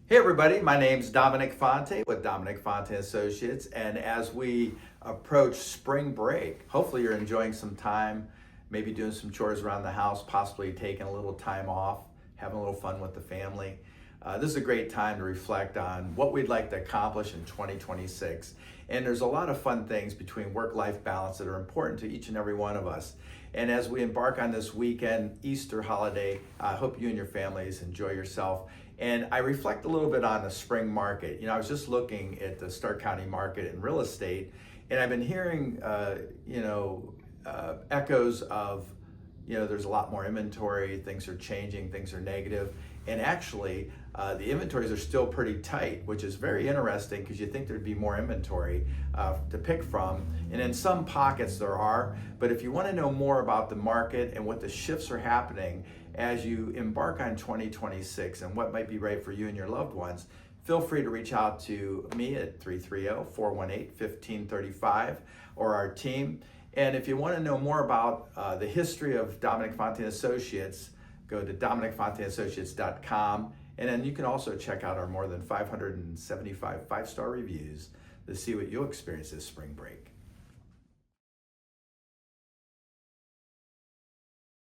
Hey everybody, my name's Dominic Fonte with Dominic Fonte Associates, and as we approach spring break, hopefully you're enjoying some time, maybe doing some chores around the house, possibly taking a little time off, having a little fun with the family. This is a great time to reflect on what we'd like to accomplish in 2026. And there's a lot of fun things between work-life balance that are important to each and every one of us. And as we embark on this weekend, Easter holiday, I hope you and your families enjoy yourself. And I reflect a little bit on the spring market. I was just looking at the Stark County market in real estate, and I've been hearing, echoes of, there's a lot more inventory, things are changing, things are negative. And actually, the inventories are still pretty tight, which is very interesting because you think there'd be more inventory to pick from. And in some pockets there are, but if you want to know more about the market and what the shifts are happening as you embark on 2026 and what might be right for you and your loved ones, feel free to reach out to me at 330-418-1535 or our team. And if you want to know more about the history of Dominic Fonte Associates, go to dominicfonteassociates.com, and then you can also check out our more than 575 five-star reviews to see what you'll experience this spring break.